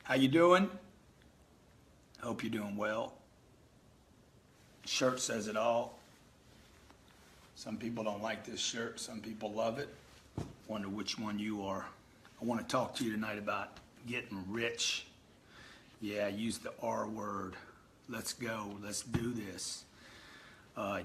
How you doing? Hope you're doing well. Shirt says it all. Some people don't like this shirt. Some people love it. Wonder which one you are. I want to talk to you tonight about getting rich. Yeah, use the R word. Let's go. Let's do this.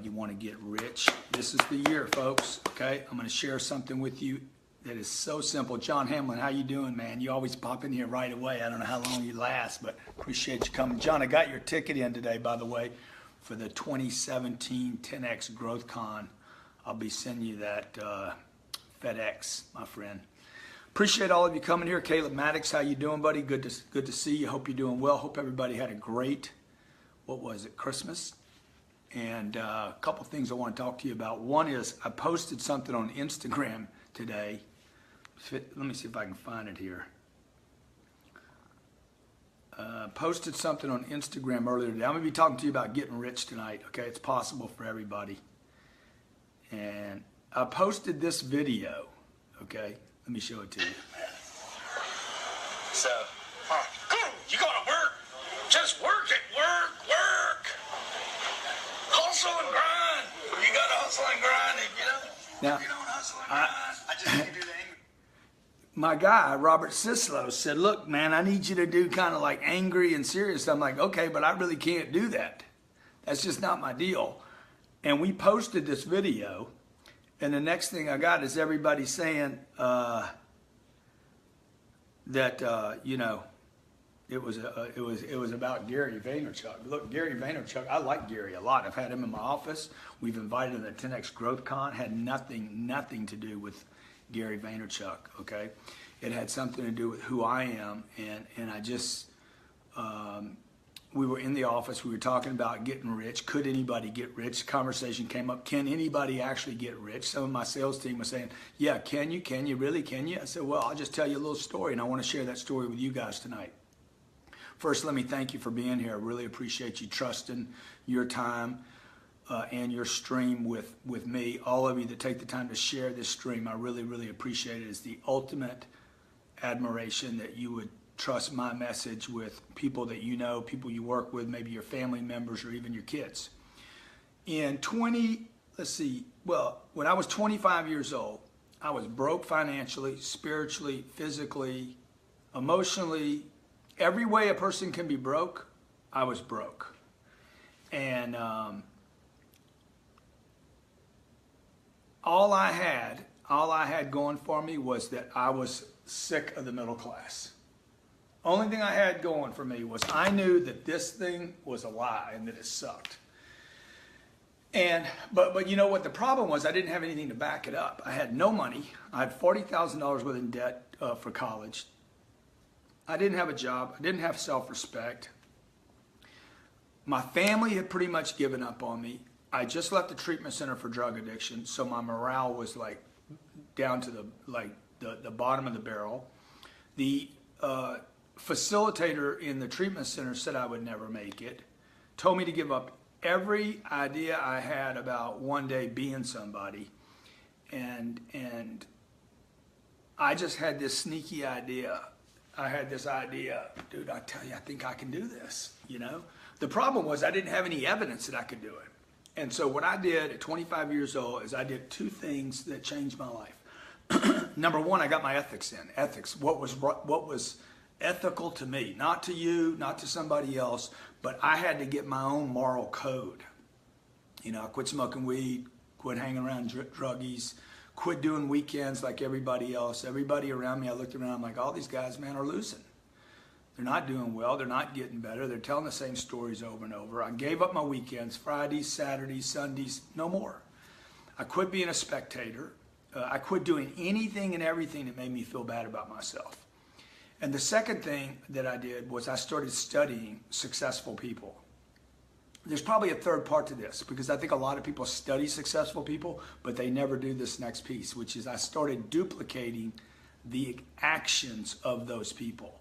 You want to get rich? This is the year, folks. Okay, I'm going to share something with you that is so simple. John Hamlin, how you doing, man? You always pop in here right away. I don't know how long you last, but appreciate you coming. John, I got your ticket in today, by the way, for the 2017 10X Growth Con. I'll be sending you that FedEx, my friend. Appreciate all of you coming here. Caleb Maddox, how you doing, buddy? Good to see you. Hope you're doing well. Hope everybody had a great, what was it, Christmas? And a couple things I want to talk to you about. One is I posted something on Instagram today. Let me see if I can find it here. Posted something on Instagram earlier today. I'm going to be talking to you about getting rich tonight. Okay, it's possible for everybody. And I posted this video. Okay, let me show it to you. So, you gotta work. Just work it. Work. Hustle and grind. You gotta hustle and grind. If you don't hustle and grind, I just need to do the angry. My guy, Robert Sislow, said, look, man, I need you to do kind of like angry and serious. I'm like, okay, but I really can't do that. That's just not my deal. And we posted this video, and the next thing I got is everybody saying that you know, it was about Gary Vaynerchuk. Look, Gary Vaynerchuk, I like Gary a lot. I've had him in my office. We've invited him to 10X Growth Con. Had nothing to do with Gary Vaynerchuk. Okay, it had something to do with who I am, and I just. We were in the office, we were talking about getting rich. Could anybody get rich? The conversation came up, can anybody actually get rich? Some of my sales team was saying, yeah, can you? Can you really? Can you? I said, well, I'll just tell you a little story, and I want to share that story with you guys tonight. First, let me thank you for being here. I really appreciate you trusting your time and your stream with me. All of you that take the time to share this stream, I really appreciate it. It's the ultimate admiration that you would trust my message with people that you know, people you work with, maybe your family members or even your kids. When I was 25 years old, I was broke financially, spiritually, physically, emotionally. Every way a person can be broke, I was broke. And all I had going for me was that I was sick of the middle class. Only thing I had going for me was I knew that this thing was a lie and that it sucked. But you know what the problem was? I didn't have anything to back it up. I had no money. I had $40,000 worth in debt for college. I didn't have a job. I didn't have self-respect. My family had pretty much given up on me. I just left the treatment center for drug addiction, so my morale was like down to the bottom of the barrel. The facilitator in the treatment center said I would never make it, told me to give up every idea I had about one day being somebody, and I just had this sneaky idea. I had this idea, dude, I tell you, I think I can do this, you know? The problem was I didn't have any evidence that I could do it. And so what I did at 25 years old is I did two things that changed my life. Number one, I got my ethics in. Ethics, what was ethical to me, not to you, not to somebody else, but I had to get my own moral code. You know, I quit smoking weed, quit hanging around druggies, quit doing weekends like everybody else. Everybody around me, I looked around, I'm like, all these guys, man, are losing. They're not doing well, they're not getting better, they're telling the same stories over and over. I gave up my weekends, Fridays, Saturdays, Sundays, no more. I quit being a spectator. I quit doing anything and everything that made me feel bad about myself. And the second thing that I did was I started studying successful people. There's probably a third part to this because I think a lot of people study successful people, but they never do this next piece, which is I started duplicating the actions of those people.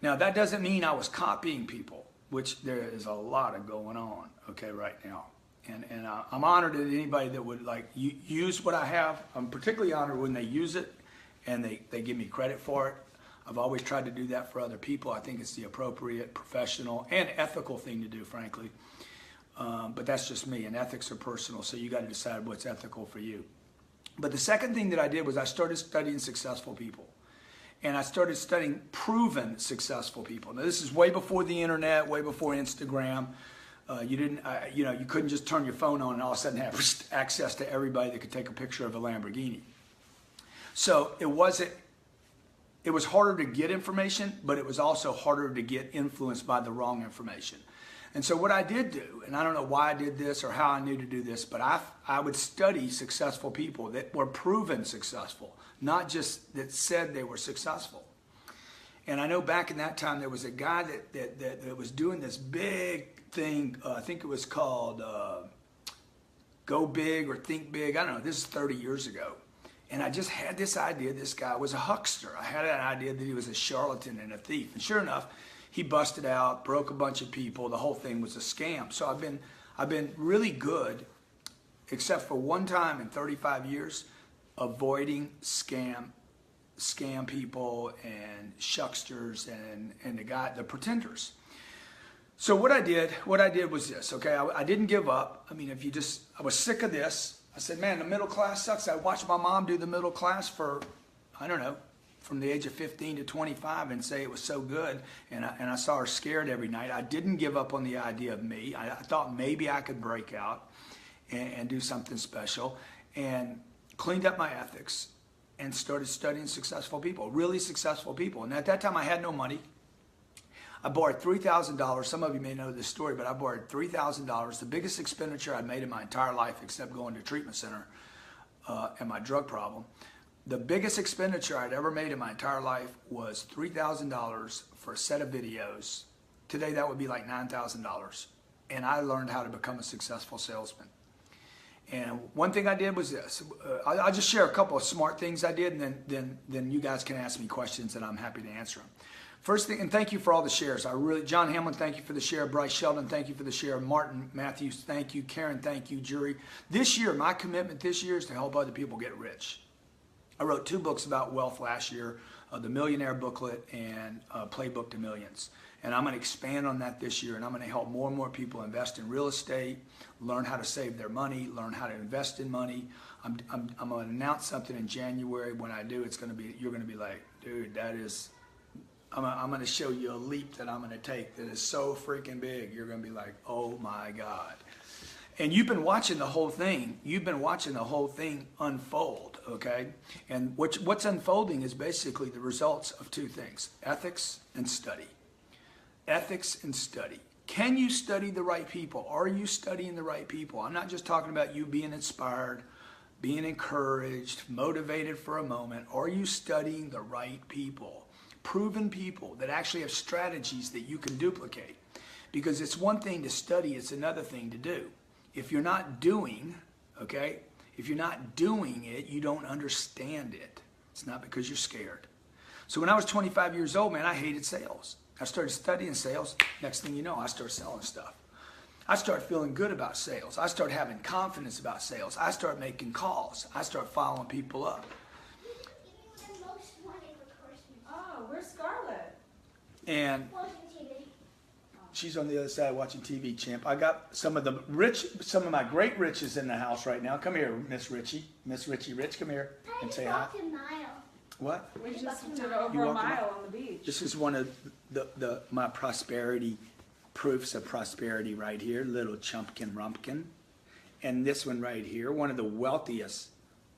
Now, that doesn't mean I was copying people, which there is a lot of going on, okay, right now. And I'm honored that anybody that would like use what I have. I'm particularly honored when they use it and they give me credit for it. I've always tried to do that for other people. I think it's the appropriate, professional, and ethical thing to do, frankly. But that's just me, and ethics are personal, so you got to decide what's ethical for you. But the second thing that I did was I started studying successful people. And I started studying proven successful people. Now, this is way before the internet, way before Instagram. You couldn't just turn your phone on and all of a sudden have access to everybody that could take a picture of a Lamborghini. So it was harder to get information, but it was also harder to get influenced by the wrong information. And so what I did do, and I don't know why I did this or how I knew to do this, but I would study successful people that were proven successful, not just that said they were successful. And I know back in that time there was a guy that was doing this big thing, I think it was called Go Big or Think Big, I don't know, this is 30 years ago. And I just had this idea this guy was a huckster. I had an idea that he was a charlatan and a thief. And sure enough, he busted out, broke a bunch of people. The whole thing was a scam. So I've been really good, except for one time in 35 years, avoiding scam people and shucksters and the pretenders. So what I did was this, okay? I didn't give up. I mean, I was sick of this. I said, man, the middle class sucks. I watched my mom do the middle class for, I don't know, from the age of 15 to 25 and say it was so good. And I saw her scared every night. I didn't give up on the idea of me. I thought maybe I could break out and do something special, and cleaned up my ethics and started studying successful people, really successful people. And at that time I had no money. I borrowed $3,000. Some of you may know this story, but I borrowed $3,000, the biggest expenditure I'd made in my entire life except going to treatment center and my drug problem. The biggest expenditure I'd ever made in my entire life was $3,000 for a set of videos. Today that would be like $9,000. And I learned how to become a successful salesman. And one thing I did was this. I'll just share a couple of smart things I did, and then you guys can ask me questions and I'm happy to answer them. First thing, and thank you for all the shares. John Hamlin, thank you for the share. Bryce Sheldon, thank you for the share. Martin Matthews, thank you. Karen, thank you. Jury. This year, my commitment this year is to help other people get rich. I wrote 2 books about wealth last year, The Millionaire Booklet and Playbook to Millions. And I'm going to expand on that this year, and I'm going to help more and more people invest in real estate, learn how to save their money, learn how to invest in money. I'm going to announce something in January. When I do, you're going to be like, dude, that is... I'm going to show you a leap that I'm going to take that is so freaking big. You're going to be like, oh my God. And you've been watching the whole thing. You've been watching the whole thing unfold, okay? And what's unfolding is basically the results of 2 things, ethics and study. Ethics and study. Can you study the right people? Are you studying the right people? I'm not just talking about you being inspired, being encouraged, motivated for a moment. Are you studying the right people? Proven people that actually have strategies that you can duplicate. Because it's one thing to study, it's another thing to do. If you're not doing, okay, if you're not doing it, you don't understand it. It's not because you're scared. So when I was 25 years old, man, I hated sales. I started studying sales. Next thing you know, I started selling stuff. I started feeling good about sales. I started having confidence about sales. I started making calls. I started following people up. Where's Scarlett? And she's on the other side watching TV, champ. I got some of my great riches in the house right now. Come here, Miss Richie. Miss Richie Rich, come here and say hi. What? We just did over a mile on the beach. This is one of my prosperity proofs of prosperity right here, little chumpkin rumpkin. And this one right here, one of the wealthiest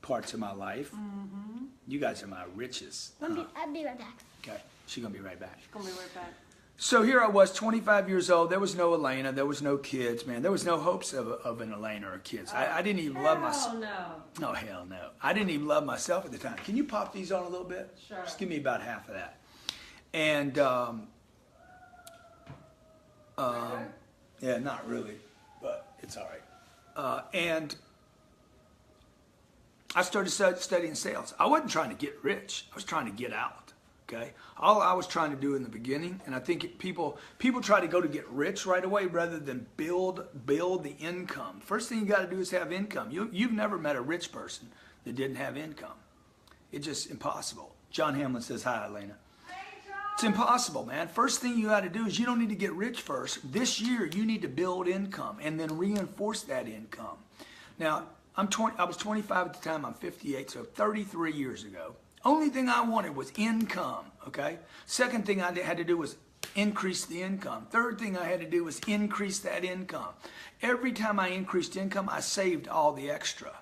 parts of my life. Mm-hmm. You guys are my riches. I'll be right back. Okay, she's going to be right back. She's going to be right back. So here I was, 25 years old. There was no Elena. There was no kids, man. There was no hopes of an Elena or kids. I didn't even love myself. No. Oh, hell no. I didn't even love myself at the time. Can you pop these on a little bit? Sure. Just give me about half of that. And, yeah, not really, but it's all right. And I started studying sales. I wasn't trying to get rich. I was trying to get out. Okay, all I was trying to do in the beginning, and I think people try to go to get rich right away rather than build the income. First thing you got to do is have income. You've never met a rich person that didn't have income. It's just impossible. John Hamlin says hi, Elena. It's impossible, man. First thing you got to do is you don't need to get rich first. This year, you need to build income and then reinforce that income. Now, I was 25 at the time. I'm 58, so 33 years ago. Only thing I wanted was income, okay? Second thing I had to do was increase the income. Third thing I had to do was increase that income. Every time I increased income, I saved all the extra.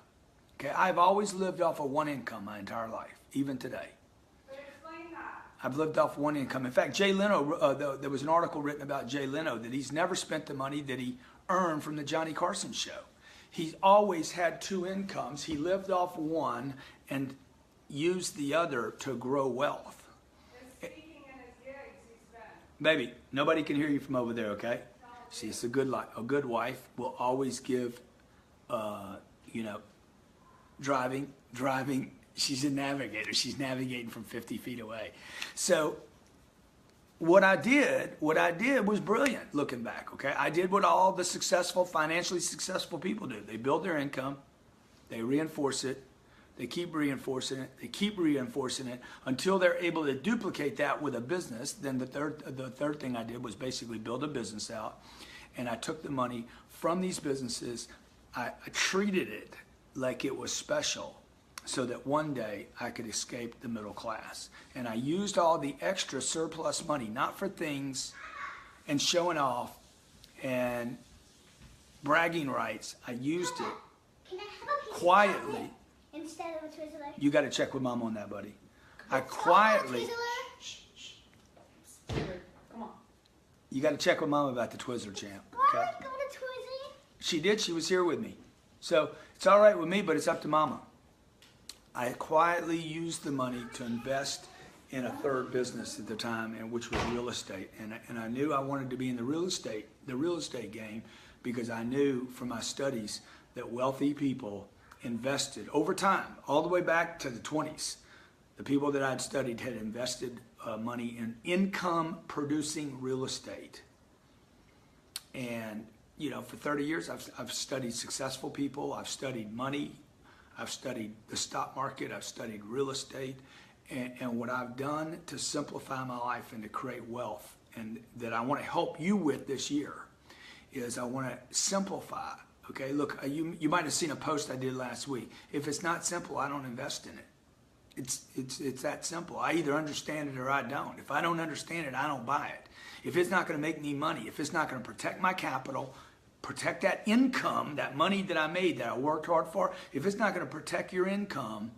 Okay, I've always lived off of one income my entire life, even today. I've lived off one income. In fact, Jay Leno, there was an article written about Jay Leno that he's never spent the money that he earned from the Johnny Carson show. He's always had two incomes. He lived off one and used the other to grow wealth. Baby, nobody can hear you from over there, okay? See, it's a good wife will always give, driving. She's a navigator. She's navigating from 50 feet away. So what I did was brilliant looking back, okay? I did what all the financially successful people do. They build their income, they reinforce it, they keep reinforcing it, they keep reinforcing it until they're able to duplicate that with a business. Then the third thing I did was basically build a business out, and I took the money from these businesses. I treated it like it was special so that one day I could escape the middle class. And I used all the extra surplus money, not for things and showing off and bragging rights. I used it Can I have a piece quietly. Of instead of a Twizzler? You got to check with Mom on that, buddy. I quietly. Come on. You got to check with Mom about the Twizzler, champ. Why Okay? would go to Twizzler? She did. She was here with me. So it's all right with me, but it's up to Mama. I quietly used the money to invest in a third business at the time, and which was real estate. And I knew I wanted to be in the real estate game because I knew from my studies that wealthy people invested over time, all the way back to the 20s. The people that I'd studied had invested money in income-producing real estate. And for 30 years, I've studied successful people. I've studied money. I've studied the stock market. I've studied real estate. And what I've done to simplify my life and to create wealth, and that I want to help you with this year, is I want to simplify. Okay, look, you might have seen a post I did last week. If it's not simple, I don't invest in it. It's that simple. I either understand it or I don't. If I don't understand it, I don't buy it. If it's not going to make me money, if it's not going to protect my capital, protect that income, that money that I made, that I worked hard for, if it's not going to protect your income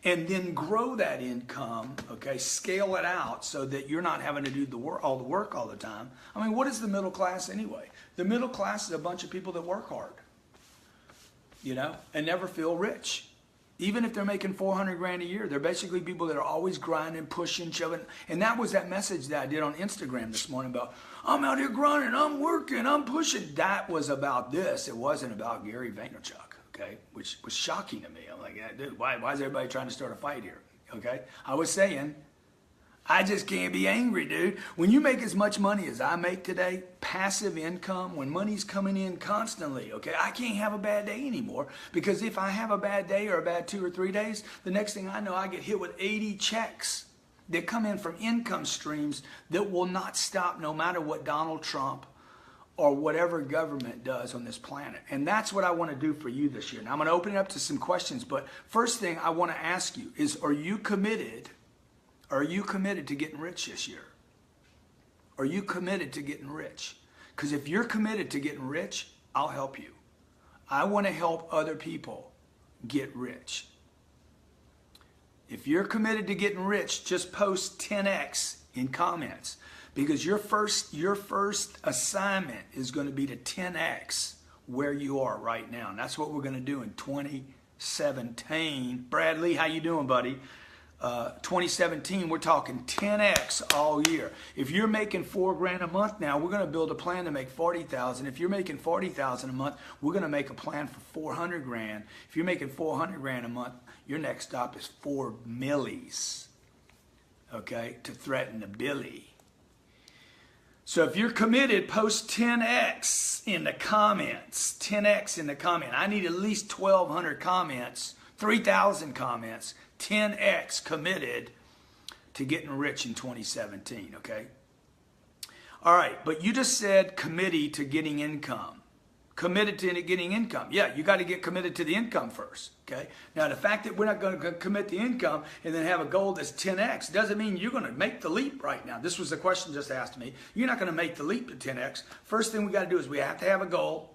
and then grow that income, okay, scale it out so that you're not having to do all the work all the time. I mean, what is the middle class anyway? The middle class is a bunch of people that work hard, and never feel rich. Even if they're making $400,000 a year, they're basically people that are always grinding, pushing, shoving. And that was that message that I did on Instagram this morning about, I'm out here grinding, I'm working, I'm pushing. That was about this. It wasn't about Gary Vaynerchuk, okay? Which was shocking to me. I'm like, dude, why is everybody trying to start a fight here, okay? I was saying, I just can't be angry, dude. When you make as much money as I make today, passive income, when money's coming in constantly, okay, I can't have a bad day anymore, because if I have a bad day or a bad 2 or 3 days, the next thing I know, I get hit with 80 checks that come in from income streams that will not stop no matter what Donald Trump or whatever government does on this planet. And that's what I want to do for you this year. Now, I'm going to open it up to some questions, but first thing I want to ask you is, are you committed to getting rich this year? Are you committed to getting rich? Because if you're committed to getting rich, I'll help you. I want to help other people get rich. If you're committed to getting rich, just post 10x in comments, because your first assignment is going to be to 10x where you are right now. And that's what we're going to do in 2017. Bradley, how you doing, buddy? 2017, we're talking 10x all year. If you're making $4,000 a month now, we're going to build a plan to make $40,000. If you're making $40,000 a month, we're going to make a plan for $400,000. If you're making $400,000 a month, your next stop is 4 millis, okay, to threaten the Billy. So if you're committed, post 10x in the comments. 10x in the comment. I need at least 1,200 comments, 3,000 comments. 10x committed to getting rich in 2017, okay? All right, but you just said committee to getting income. Committed to getting income. Yeah, you got to get committed to the income first, okay? Now, the fact that we're not going to commit the income and then have a goal that's 10x doesn't mean you're going to make the leap right now. This was the question just asked me. You're not going to make the leap to 10x. First thing we got to do is we have to have a goal.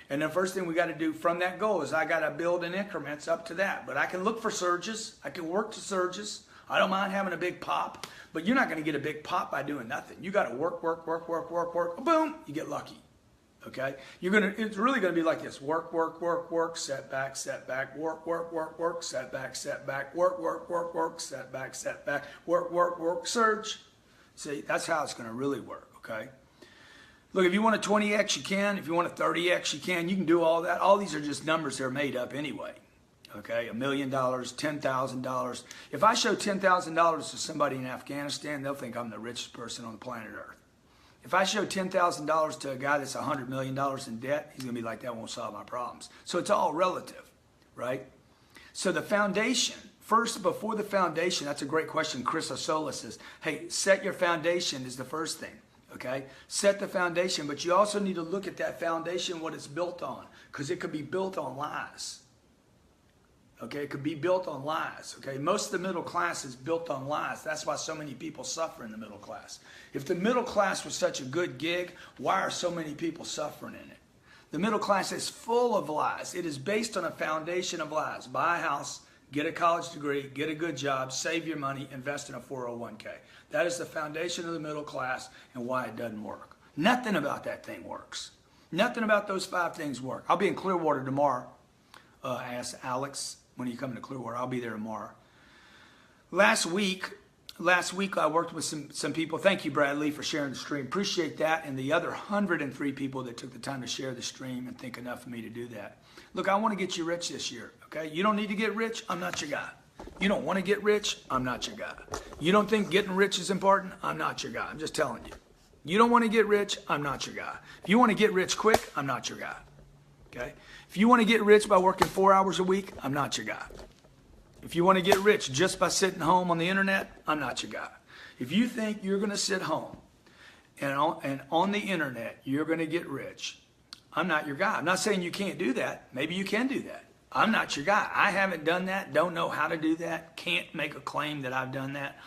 And the first thing we got to do from that goal is I got to build in increments up to that. But I can look for surges. I can work to surges. I don't mind having a big pop. But you're not going to get a big pop by doing nothing. You got to work. Boom, you get lucky. Okay, it's really gonna be like this: work, setback, work, setback, work, setback, work, surge. See, that's how it's gonna really work. Okay. Look, if you want a 20x, you can. If you want a 30x, you can. You can do all that. All these are just numbers that are made up anyway. Okay, $1 million, $10,000. If I show $10,000 to somebody in Afghanistan, they'll think I'm the richest person on the planet Earth. If I show $10,000 to a guy that's $100 million in debt, he's going to be like, that won't solve my problems. So it's all relative, right? So the foundation, first, before the foundation, that's a great question. Chris Osola says, hey, set your foundation is the first thing, okay? Set the foundation, but you also need to look at that foundation, what it's built on, because it could be built on lies. Okay, it could be built on lies. Okay, most of the middle class is built on lies. That's why so many people suffer in the middle class. If the middle class was such a good gig, why are so many people suffering in it? The middle class is full of lies. It is based on a foundation of lies. Buy a house, get a college degree, get a good job, save your money, invest in a 401k. That is the foundation of the middle class and why it doesn't work. Nothing about that thing works. Nothing about those 5 things work. I'll be in Clearwater tomorrow. Ask Alex. When you come to Clearwater, I'll be there tomorrow. Last week I worked with some people. Thank you, Bradley, for sharing the stream. Appreciate that. And the other 103 people that took the time to share the stream and think enough of me to do that. Look, I want to get you rich this year, okay? You don't need to get rich. I'm not your guy. You don't want to get rich. I'm not your guy. You don't think getting rich is important. I'm not your guy. I'm just telling you. You don't want to get rich. I'm not your guy. If you want to get rich quick, I'm not your guy, okay? If you want to get rich by working 4 hours a week, I'm not your guy. If you want to get rich just by sitting home on the internet, I'm not your guy. If you think you're going to sit home and on the internet you're going to get rich, I'm not your guy. I'm not saying you can't do that. Maybe you can do that. I'm not your guy. I haven't done that, don't know how to do that, can't make a claim that I've done that.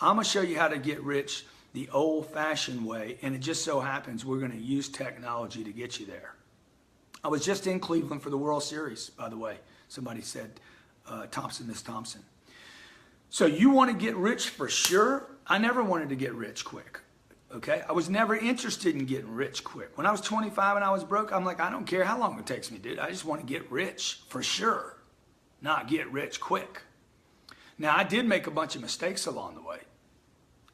I'm going to show you how to get rich the old-fashioned way, and it just so happens we're going to use technology to get you there. I was just in Cleveland for the World Series, by the way. Somebody said, Miss Thompson. So you want to get rich for sure? I never wanted to get rich quick, okay? I was never interested in getting rich quick. When I was 25 and I was broke, I'm like, I don't care how long it takes me, dude. I just want to get rich for sure, not get rich quick. Now, I did make a bunch of mistakes along the way.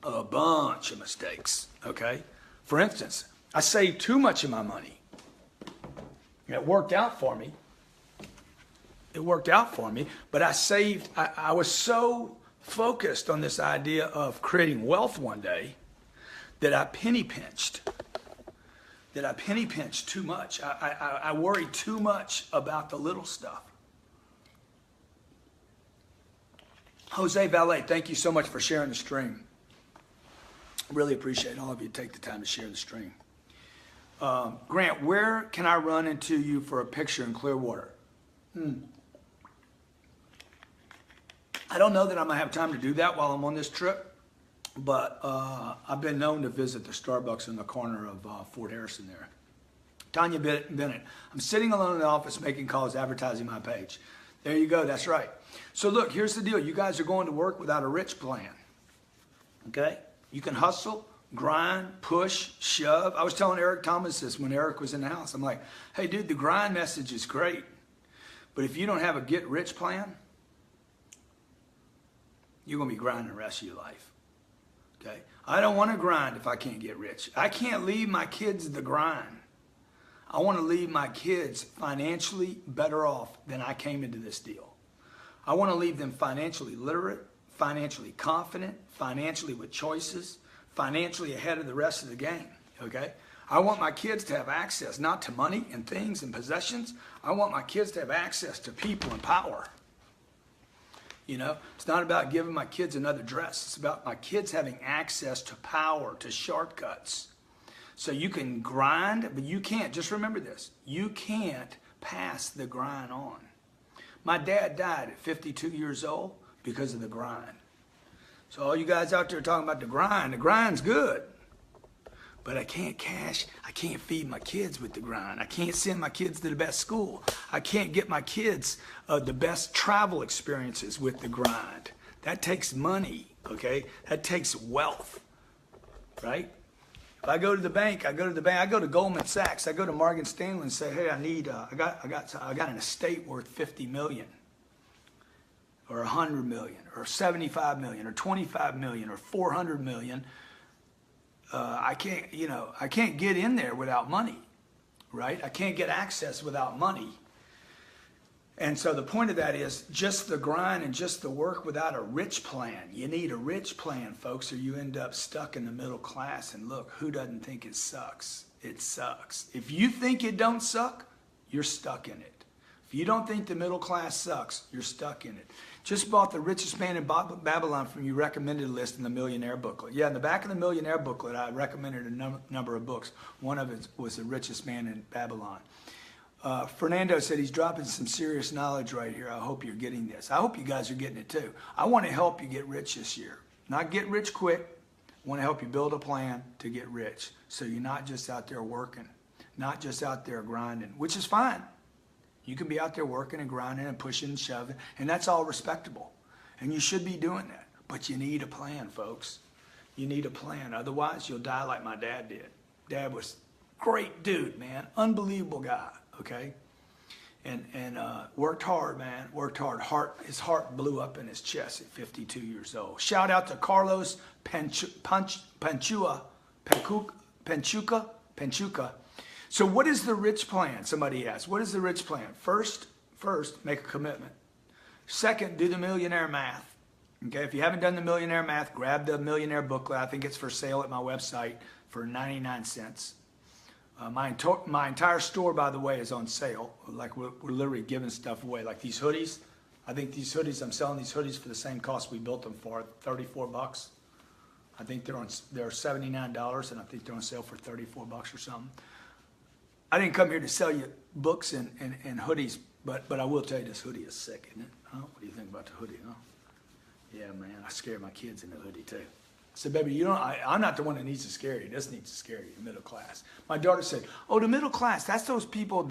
A bunch of mistakes, okay? For instance, I saved too much of my money. It worked out for me. It worked out for me, but I was so focused on this idea of creating wealth one day that I penny pinched too much. I worried too much about the little stuff. Jose Valet, thank you so much for sharing the stream. Really appreciate all of you take the time to share the stream. Grant, where can I run into you for a picture in Clearwater? I don't know that I'm going to have time to do that while I'm on this trip, but I've been known to visit the Starbucks in the corner of Fort Harrison there. Tanya Bennett, I'm sitting alone in the office making calls, advertising my page. There you go, that's right. So look, here's the deal. You guys are going to work without a rich plan, okay? You can hustle, grind, push, shove. I was telling Eric Thomas this when Eric was in the house. I'm like, hey, dude, the grind message is great. But if you don't have a get-rich plan, you're going to be grinding the rest of your life. Okay? I don't want to grind if I can't get rich. I can't leave my kids the grind. I want to leave my kids financially better off than I came into this deal. I want to leave them financially literate, financially confident, financially with choices, financially ahead of the rest of the game, okay? I want my kids to have access, not to money and things and possessions. I want my kids to have access to people and power. You know, it's not about giving my kids another dress. It's about my kids having access to power, to shortcuts. So you can grind, but you can't, just remember this, you can't pass the grind on. My dad died at 52 years old because of the grind. So all you guys out there talking about the grind's good. But I can't feed my kids with the grind. I can't send my kids to the best school. I can't get my kids the best travel experiences with the grind. That takes money, okay? That takes wealth, right? If I go to the bank, I go to Goldman Sachs, I go to Morgan Stanley and say, hey, I got an estate worth 50 million, or 100 million, or 75 million, or 25 million, or 400 million. I can't get in there without money, right? I can't get access without money. And so the point of that is just the grind and just the work without a rich plan. You need a rich plan, folks, or you end up stuck in the middle class. And look, who doesn't think it sucks? It sucks. If you think it don't suck, you're stuck in it. If you don't think the middle class sucks, you're stuck in it. Just bought The Richest Man in Babylon from your recommended list in the Millionaire booklet. Yeah, in the back of the Millionaire booklet, I recommended a number of books. One of it was The Richest Man in Babylon. Fernando said he's dropping some serious knowledge right here. I hope you're getting this. I hope you guys are getting it too. I want to help you get rich this year. Not get rich quick. I want to help you build a plan to get rich. So you're not just out there working, not just out there grinding, which is fine. You can be out there working and grinding and pushing and shoving, and that's all respectable. And you should be doing that. But you need a plan, folks. You need a plan. Otherwise, you'll die like my dad did. Dad was a great dude, man. Unbelievable guy, okay? And worked hard, man. Worked hard. His heart blew up in his chest at 52 years old. Shout out to Carlos Panchuca. So what is the rich plan? Somebody asked. What is the rich plan? First, make a commitment. Second, do the millionaire math. Okay, if you haven't done the millionaire math, grab the millionaire booklet. I think it's for sale at my website for 99 cents. My entire store, by the way, is on sale. Like we're literally giving stuff away. Like these hoodies. I think these hoodies, I'm selling these hoodies for the same cost we built them for, 34 bucks. I think they're $79, and I think they're on sale for 34 bucks or something. I didn't come here to sell you books and hoodies, but I will tell you this hoodie is sick, isn't it? Huh? What do you think about the hoodie, huh? Yeah, man, I scare my kids in the hoodie too. I said, baby, I'm not the one that needs to scare you. This needs to scare you, the middle class. My daughter said, oh, the middle class, that's those people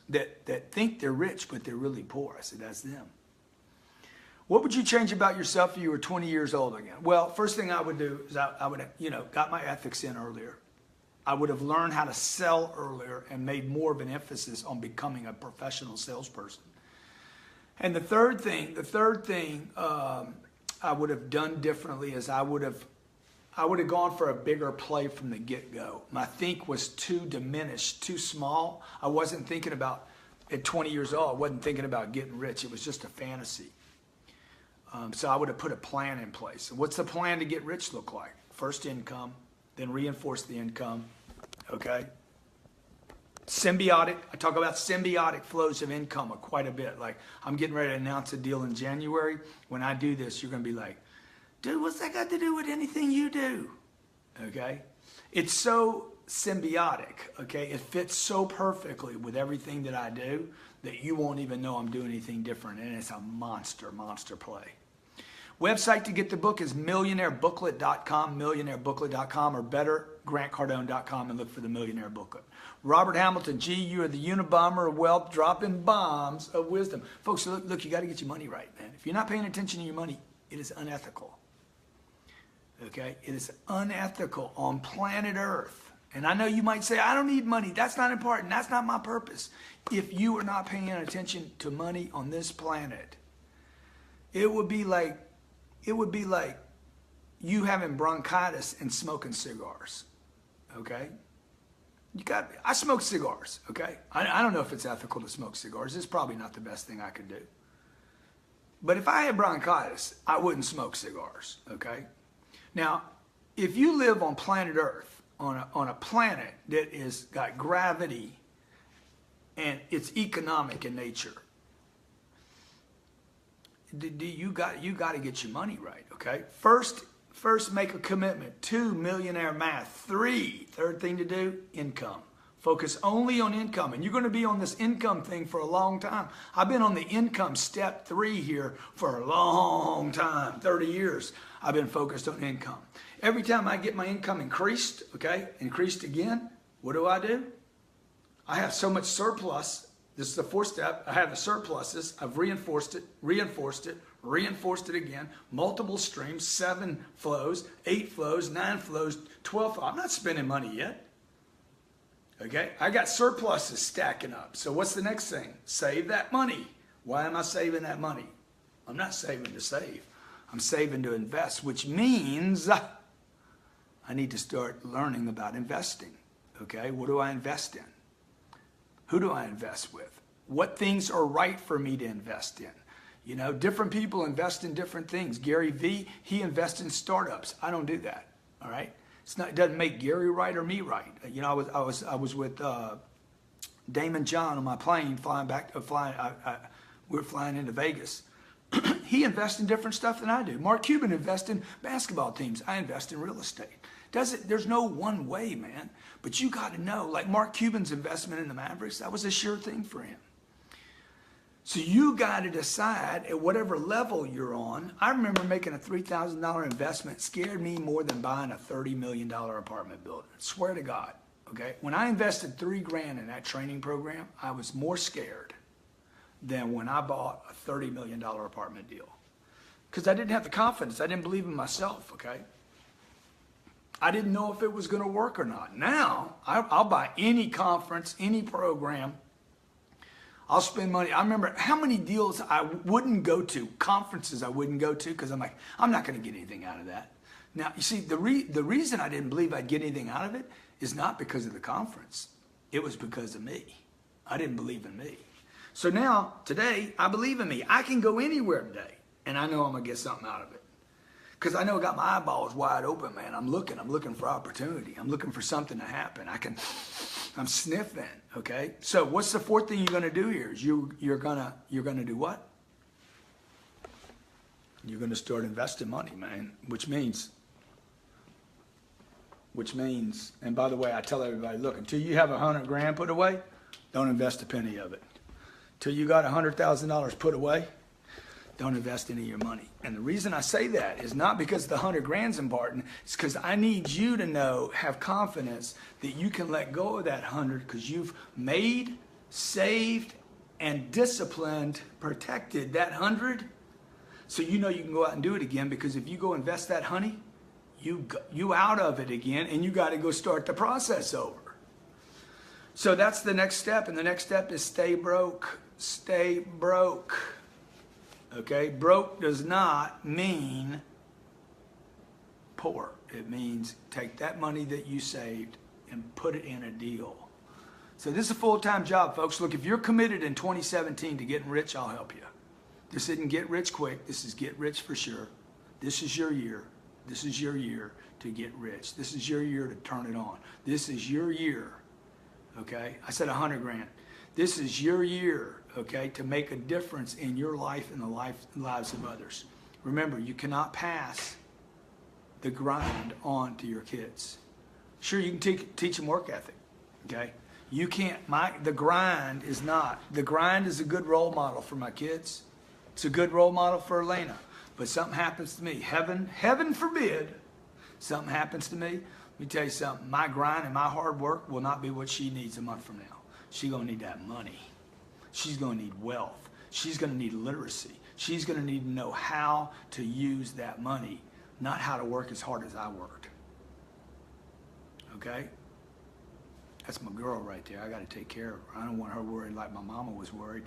that think they're rich, but they're really poor. I said, that's them. What would you change about yourself if you were 20 years old again? Well, first thing I would do is I would, got my ethics in earlier. I would have learned how to sell earlier and made more of an emphasis on becoming a professional salesperson. And the third thing I would have done differently is I would have gone for a bigger play from the get-go. My think was too diminished, too small. I wasn't thinking about, at 20 years old, I wasn't thinking about getting rich. It was just a fantasy. So I would have put a plan in place. What's the plan to get rich look like? First income, then reinforce the income, okay? Symbiotic, I talk about symbiotic flows of income quite a bit. Like, I'm getting ready to announce a deal in January. When I do this, you're going to be like, dude, what's that got to do with anything you do? Okay? It's so symbiotic, okay? It fits so perfectly with everything that I do that you won't even know I'm doing anything different, and it's a monster play. Website to get the book is millionairebooklet.com, or better, grantcardone.com, and look for the Millionaire Booklet. Robert Hamilton, G, you are the Unabomber of wealth, dropping bombs of wisdom. Folks, look, you got to get your money right, man. If you're not paying attention to your money, it is unethical. Okay? It is unethical on planet Earth. And I know you might say, I don't need money. That's not important. That's not my purpose. If you are not paying attention to money on this planet, it would be like you having bronchitis and smoking cigars, okay? I smoke cigars, okay? I don't know if it's ethical to smoke cigars. It's probably not the best thing I could do. But if I had bronchitis, I wouldn't smoke cigars, okay? Now, if you live on planet Earth, on a planet that is got gravity and it's economic in nature, you got to get your money right, okay? First make a commitment. 2, millionaire math. 3, third thing to do, income. Focus only on income, and you're going to be on this income thing for a long time. I've been on the income step 3 here for a long time, 30 years. I've been focused on income. Every time I get my income increased, okay, increased again, what do? I have so much surplus. This is the 4th step. I have the surpluses. I've reinforced it again. Multiple streams, 7 flows, 8 flows, 9 flows, 12 flows. I'm not spending money yet. Okay, I got surpluses stacking up. So what's the next thing? Save that money. Why am I saving that money? I'm not saving to save. I'm saving to invest, which means I need to start learning about investing. Okay, what do I invest in? Who do I invest with? What things are right for me to invest in? You know, different people invest in different things. Gary Vee, he invests in startups. I don't do that. All right. It doesn't make Gary right or me right. You know, I was with Damon John on my plane we were flying into Vegas. He invests in different stuff than I do. Mark Cuban invests in basketball teams. I invest in real estate. There's no one way, man. But you got to know, like Mark Cuban's investment in the Mavericks, that was a sure thing for him. So you got to decide at whatever level you're on. I remember making a $3,000 investment. Scared me more than buying a $30 million apartment building. Swear to God. Okay. When I invested $3,000 in that training program, I was more scared than when I bought a $30 million apartment deal. Because I didn't have the confidence. I didn't believe in myself. Okay. I didn't know if it was going to work or not. Now I'll buy any conference, any program. I'll spend money. I remember how many deals I wouldn't go to, conferences I wouldn't go to, because I'm like, I'm not going to get anything out of that. Now, you see, the reason I didn't believe I'd get anything out of it is not because of the conference. It was because of me. I didn't believe in me. So now, today, I believe in me. I can go anywhere today, and I know I'm going to get something out of it. Because I know I got my eyeballs wide open, man. I'm looking for opportunity. I'm looking for something to happen. I'm sniffing, okay? So what's the 4th thing you're going to do here? Is you're gonna do what? You're going to start investing money, man, which means, and by the way, I tell everybody, look, until you have $100,000 put away, don't invest a penny of it. Till you got $100,000 put away, don't invest any of your money. And the reason I say that is not because the $100,000's important. It's because I need you to know, have confidence that you can let go of that 100 because you've made, saved, and disciplined, protected that 100. So you know you can go out and do it again, because if you go invest that honey, you out of it again, and you got to go start the process over. So that's the next step, and the next step is stay broke. Stay broke. Okay, broke does not mean poor. It means take that money that you saved and put it in a deal. So this is a full-time job, folks. Look, if you're committed in 2017 to getting rich, I'll help you. This isn't get rich quick. This is get rich for sure. This is your year. This is your year to get rich. This is your year to turn it on. This is your year. Okay, I said $100,000. This is your year, okay, to make a difference in your life and the lives of others. Remember, you cannot pass the grind on to your kids. Sure, you can teach them work ethic, okay? You can't, the grind is a good role model for my kids. It's a good role model for Elena. But something happens to me, heaven forbid, something happens to me. Let me tell you something, my grind and my hard work will not be what she needs a month from now. She's going to need that money. She's going to need wealth. She's going to need literacy. She's going to need to know how to use that money, not how to work as hard as I worked. Okay? That's my girl right there. I got to take care of her. I don't want her worried like my mama was worried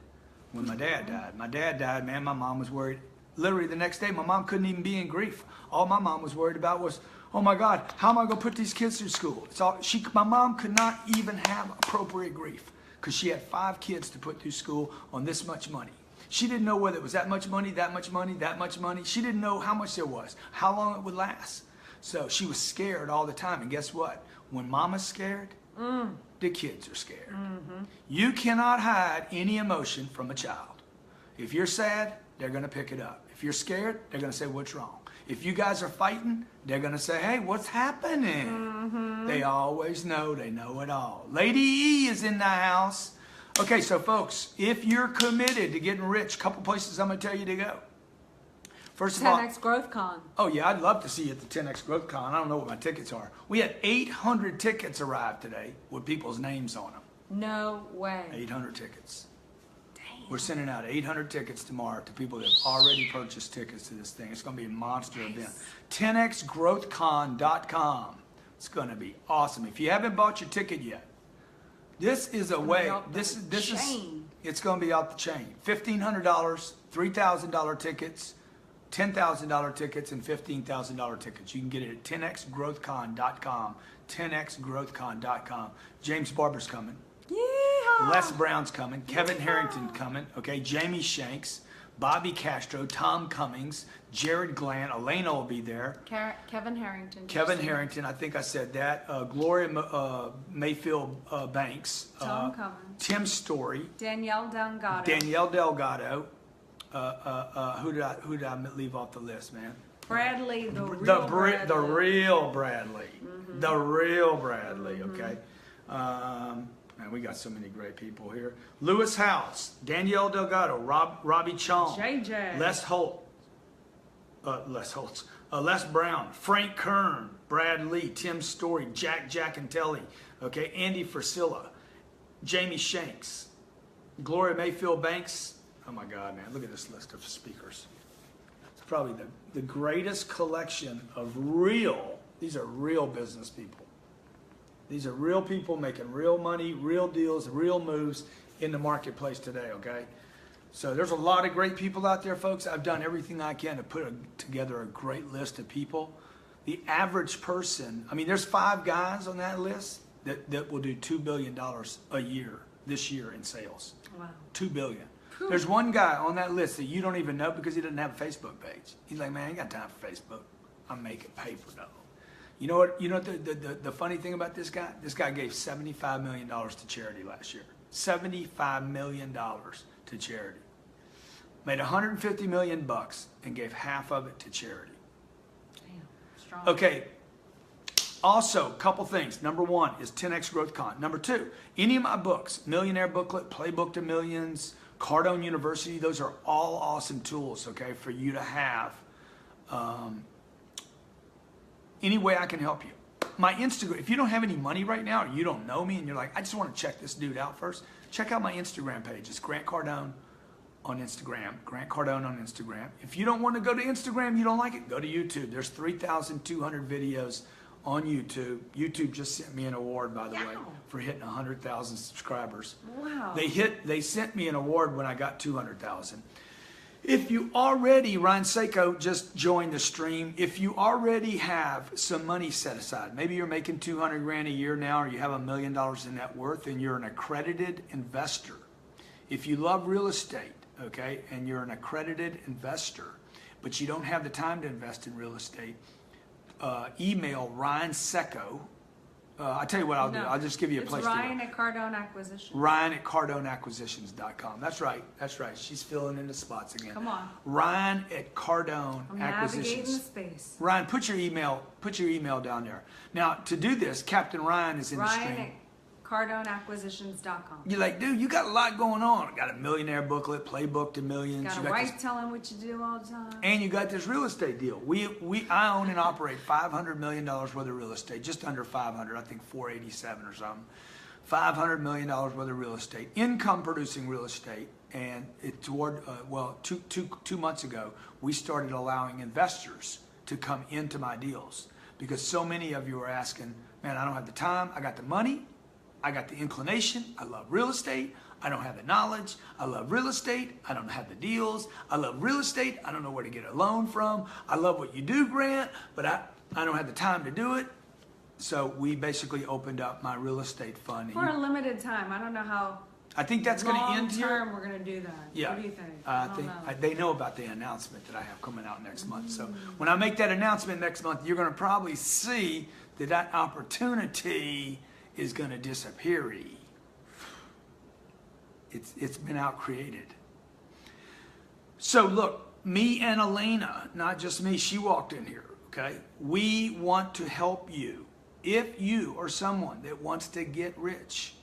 when my dad died. My dad died, man, my mom was worried. Literally the next day, my mom couldn't even be in grief. All my mom was worried about was, oh my God, how am I going to put these kids through school? My mom could not even have appropriate grief because she had 5 kids to put through school on this much money. She didn't know whether it was that much money, that much money, that much money. She didn't know how much there was, how long it would last. So she was scared all the time. And guess what? When mama's scared, the kids are scared. Mm-hmm. You cannot hide any emotion from a child. If you're sad, they're going to pick it up. If you're scared, they're going to say, what's wrong? If you guys are fighting, they're going to say, hey, what's happening? Mm-hmm. They always know. They know it all. Lady E is in the house. Okay, so folks, if you're committed to getting rich, a couple places I'm going to tell you to go. First of all, 10X Growth Con. oh yeah, I'd love to see you at the 10X Growth Con. I don't know what my tickets are. We had 800 tickets arrive today with people's names on them. No way. 800 tickets. Damn. We're sending out 800 tickets tomorrow to people that have already purchased tickets to this thing. It's going to be a monster event. 10xgrowthcon.com. It's going to be awesome. If you haven't bought your ticket yet, this is a way. This is it's going to be off the chain. $1,500, $3,000 tickets, $10,000 tickets, and $15,000 tickets. You can get it at 10xgrowthcon.com. 10xgrowthcon.com. James Barber's coming. Yeehaw. Les Brown's coming. Kevin Harrington coming. Okay, Jamie Shanks, Bobby Castro, Tom Cummings, Jared Glenn, Elena will be there. Kevin Harrington. Kevin Harrington, I think I said that. Gloria Mayfield Banks. Tom Cummings. Tim Story. Danielle Delgado. Danielle Delgado. Who did I leave off the list, man? Bradley, the real Bradley. Mm-hmm. The real Bradley, okay? Man, we got so many great people here. Lewis House, Danielle Delgado, Robbie Chong, JJ. Les Brown, Frank Kern, Brad Lee, Tim Story, Jack Giacontelli, okay, Andy Frisilla, Jamie Shanks, Gloria Mayfield Banks. Oh my God, man, look at this list of speakers. It's probably the greatest collection of these are real business people. These are real people making real money, real deals, real moves in the marketplace today, okay? So there's a lot of great people out there, folks. I've done everything I can to put together a great list of people. The average person, I mean, there's 5 guys on that list that will do $2 billion a year this year in sales. Wow. $2 billion. There's one guy on that list that you don't even know because he doesn't have a Facebook page. He's like, man, I ain't got time for Facebook. I'm making paper, though. You know what? You know the funny thing about this guy? This guy gave $75 million to charity last year. $75 million to charity. Made $150 million and gave half of it to charity. Damn, strong. Okay. Also, a couple things. Number 1 is 10X Growth Con. Number 2, any of my books, Millionaire Booklet, Playbook to Millions, Cardone University, those are all awesome tools, okay, for you to have. Any way I can help you. My Instagram, if you don't have any money right now or you don't know me and you're like, I just want to check this dude out first, check out my Instagram page. It's Grant Cardone on Instagram. Grant Cardone on Instagram. If you don't want to go to Instagram, you don't like it, go to YouTube. There's 3,200 videos on YouTube. YouTube just sent me an award, by the way, for hitting 100,000 subscribers. Wow. They sent me an award when I got 200,000. If you already, Ryan Seiko just joined the stream. If you already have some money set aside, maybe you're making 200 grand a year now, or you have $1 million in net worth, and you're an accredited investor. If you love real estate, okay, and you're an accredited investor, but you don't have the time to invest in real estate, email Ryan Seiko. I'll tell you what I'll do. I'll just give you a place Ryan to at Cardone Acquisitions. Ryan at CardoneAcquisitions.com. That's right. That's right. She's filling in the spots again. Come on. Ryan at Cardone I'm Acquisitions. navigating the space. Ryan, put your email down there. Now, to do this, Captain Ryan is in the stream. Ryan at CardoneAcquisitions.com. You're like, dude, you got a lot going on. I got a Millionaire Booklet, Playbook to Millions. Got a wife telling what you do all the time. And you got this real estate deal. I own and operate $500 million worth of real estate, just under 500, I think 487 or something. $500 million worth of real estate, income producing real estate. And two months ago, we started allowing investors to come into my deals because so many of you are asking, man, I don't have the time. I got the money. I got the inclination. I love real estate. I don't have the knowledge. I love real estate. I don't have the deals. I love real estate. I don't know where to get a loan from. I love what you do, Grant, but I don't have the time to do it. So we basically opened up my real estate fund. For a limited time. I don't know how I think that's going to end here. Long term we're going to do that. Yeah. What do you think? I think they know about the announcement that I have coming out next month. So when I make that announcement next month, you're going to probably see that opportunity is going to disappear. It's been out created. So look, me and Elena, not just me, she walked in here, okay? We want to help you. If you are someone that wants to get rich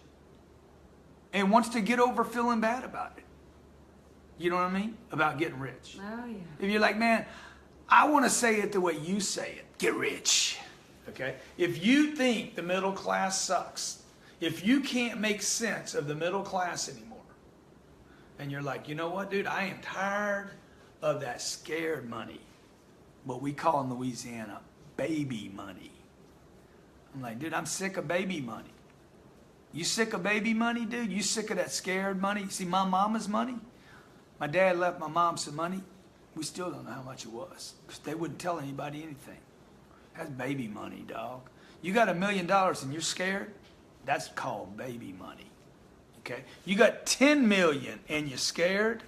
and wants to get over feeling bad about it, you know what I mean? About getting rich. Oh, yeah. If you're like, man, I want to say it the way you say it, get rich, okay? If you think the middle class sucks, if you can't make sense of the middle class anymore, and you're like, you know what, dude, I am tired of that scared money, what we call in Louisiana, baby money. I'm like, dude, I'm sick of baby money. You sick of baby money, dude? You sick of that scared money? See, my mama's money? My dad left my mom some money. We still don't know how much it was because they wouldn't tell anybody anything. That's baby money, dog. You got $1 million and you're scared? That's called baby money. Okay? You got 10 million and you're scared?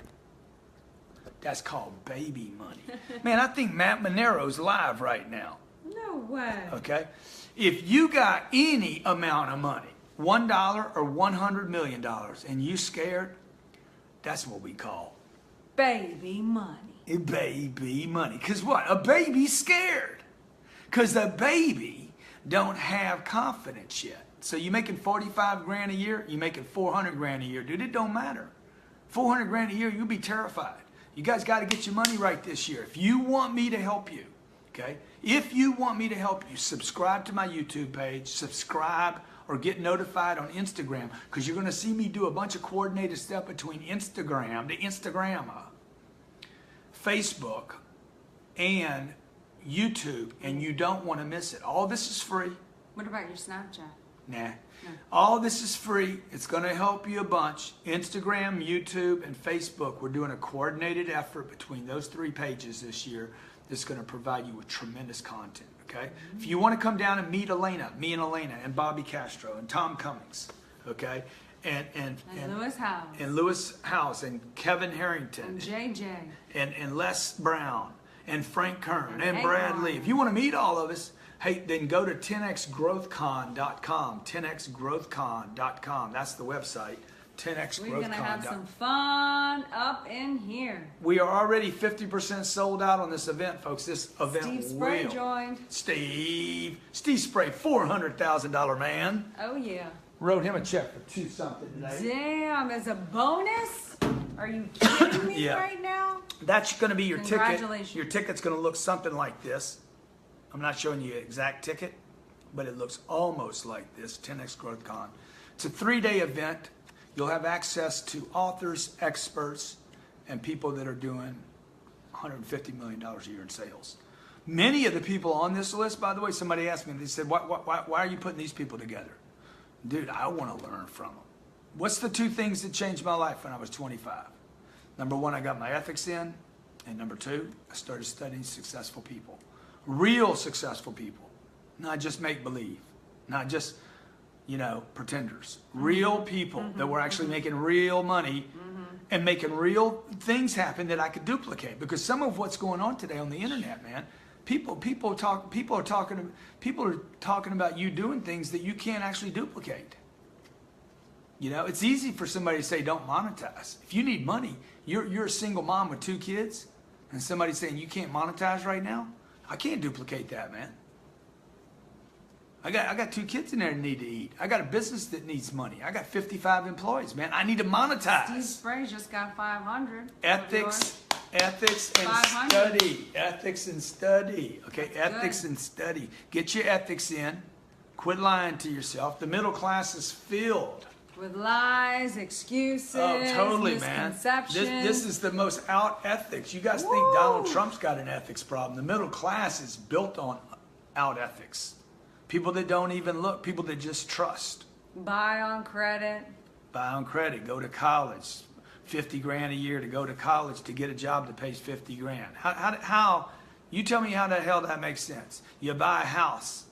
That's called baby money. Man, I think Matt Monero's live right now. No way. Okay? If you got any amount of money, $1 or $100 million, and you scared, that's what we call Baby money. baby money. Because what? A baby's scared. Because the baby don't have confidence yet. So you making 45 grand a year, you making 400 grand a year. Dude, it don't matter. 400 grand a year, you'll be terrified. You guys got to get your money right this year. If you want me to help you, okay? If you want me to help you, subscribe to my YouTube page, subscribe or get notified on Instagram because you're going to see me do a bunch of coordinated stuff between Instagram, the Instagrammer, Facebook, and YouTube, and you don't want to miss it. All this is free. What about your Snapchat? Nah. No. All this is free. It's going to help you a bunch. Instagram, YouTube, and Facebook. We're doing a coordinated effort between those 3 pages this year that's going to provide you with tremendous content. Okay? Mm-hmm. If you want to come down and meet Elena, me and Elena, and Bobby Castro, and Tom Cummings, okay? And Lewis House. And Lewis House, and Kevin Harrington. And JJ. And Les Brown, and Frank Kern, and Hank Brad Warren. Lee. If you want to meet all of us, hey, then go to 10xgrowthcon.com, 10xgrowthcon.com. That's the website, 10xgrowthcon.com. We're going to have some fun up in here. We are already 50% sold out on this event, folks. This event Steve Spray will. joined. Steve Spray, $400,000 man. Oh, yeah. Wrote him a check for $2 something today. Damn, as a bonus? Are you kidding me Yeah. right now? That's going to be your ticket. Congratulations. Your ticket's going to look something like this. I'm not showing you an exact ticket, but it looks almost like this, 10X Growth Con. It's a 3-day event. You'll have access to authors, experts, and people that are doing $150 million a year in sales. Many of the people on this list, by the way, somebody asked me, they said, why are you putting these people together? Dude, I want to learn from them. What's the 2 things that changed my life when I was 25? Number 1, I got my ethics in. And number 2, I started studying successful people. Real successful people. Not just make-believe. Not just, pretenders. Real people that were actually making real money and making real things happen that I could duplicate. Because some of what's going on today on the internet, man, people are talking about you doing things that you can't actually duplicate. It's easy for somebody to say don't monetize. If you need money, you're a single mom with 2 kids, and somebody's saying you can't monetize right now. I can't duplicate that, man. I got 2 kids in there that need to eat. I got a business that needs money. I got 55 employees, man. I need to monetize. Steve Spray just got 500. Ethics and 500. study. Ethics and study. Okay, That's ethics good. and study. Get your ethics in. Quit lying to yourself. The middle class is filled. With lies, excuses, Oh, totally, man. misconceptions. This is the most out ethics. You guys think Woo. Donald Trump's got an ethics problem. The middle class is built on out ethics. People that don't even look. People that just trust. Buy on credit. Buy on credit. Go to college. 50 grand a year to go to college to get a job that pays 50 grand. How you tell me how the hell that makes sense? You buy a house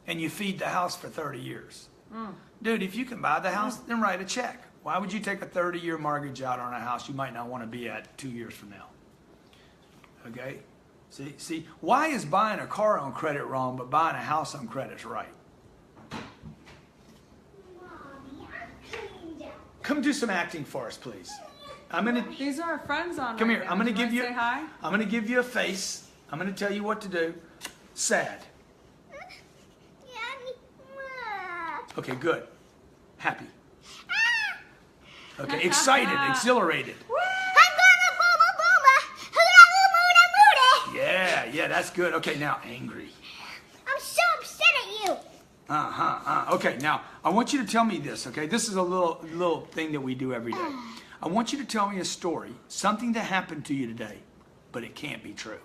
and you feed the house for 30 years. Dude, if you can buy the house, then write a check. Why would you take a 30-year mortgage out on a house you might not want to be at 2 years from now? Okay? See, why is buying a car on credit wrong, but buying a house on credit is right? Mommy, I'm coming down. Come do some acting for us, please. These are our friends on. Come right here. now. I'm gonna Do give wanna you. Say hi. I'm gonna give you a face. I'm gonna tell you what to do. Sad. Okay, good. Happy. Okay, excited, exhilarated. Yeah, that's good. Okay, now angry. I'm so upset at you. Okay, now I want you to tell me this. Okay, this is a little thing that we do every day. I want you to tell me a story, something that happened to you today, but it can't be true.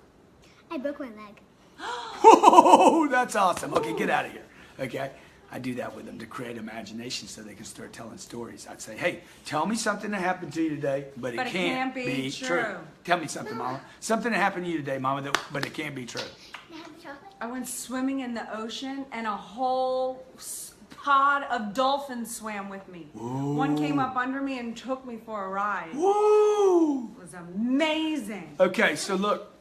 I broke my leg. Whoa, that's awesome. Okay, get out of here. Okay, I do that with them to create imagination so they can start telling stories. I'd say, hey, tell me something that happened to you today, but it can't be true. Tell me something, Mama. Something that happened to you today, Mama, but it can't be true. Can I have the chocolate? I went swimming in the ocean and a whole pod of dolphins swam with me. Ooh. One came up under me and took me for a ride. Woo! It was amazing. Okay, so look.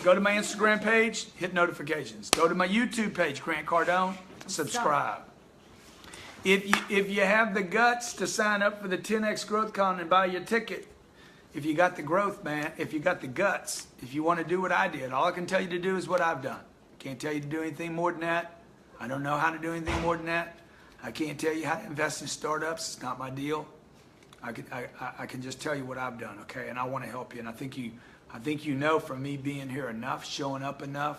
Go to my Instagram page, hit notifications. Go to my YouTube page, Grant Cardone, subscribe. If you have the guts to sign up for the 10X Growth Con and buy your ticket, if you got the growth, man, if you got the guts, if you want to do what I did, all I can tell you to do is what I've done. Can't tell you to do anything more than that. I don't know how to do anything more than that. I can't tell you how to invest in startups. It's not my deal. I can just tell you what I've done, okay? And I want to help you. And I think you know from me being here enough, showing up enough,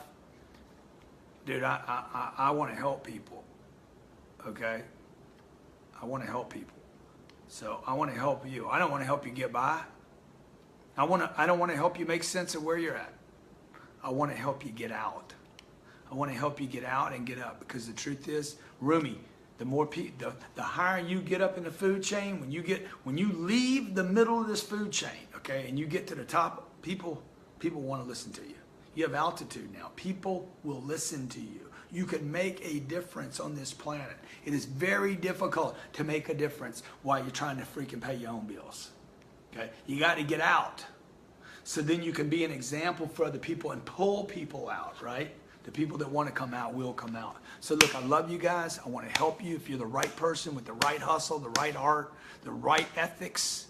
dude, I want to help people, okay? I want to help people. So I want to help you. I don't want to help you get by. I don't want to help you make sense of where you're at. I want to help you get out. I want to help you get out and get up, because the truth is, Rumi, the higher you get up in the food chain, when you leave the middle of this food chain, okay, and you get to the top, people want to listen to you. You have altitude now. People will listen to you. You can make a difference on this planet. It is very difficult to make a difference while you're trying to freaking pay your own bills. Okay, you got to get out, so then you can be an example for other people and pull people out, right? The people that want to come out will come out. So look, I love you guys. I want to help you if you're the right person with the right hustle, the right art, the right ethics.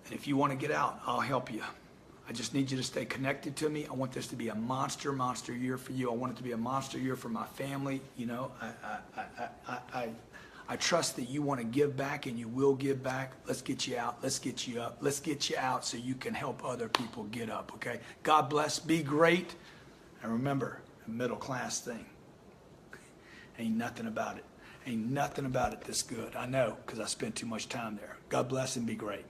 And if you want to get out, I'll help you. I just need you to stay connected to me. I want this to be a monster year for you. I want it to be a monster year for my family. You know, I trust that you want to give back, and you will give back. Let's get you out. Let's get you up. Let's get you out so you can help other people get up, okay? God bless. Be great. And remember, the middle class thing, ain't nothing about it. Ain't nothing about it that's good. I know, because I spent too much time there. God bless and be great.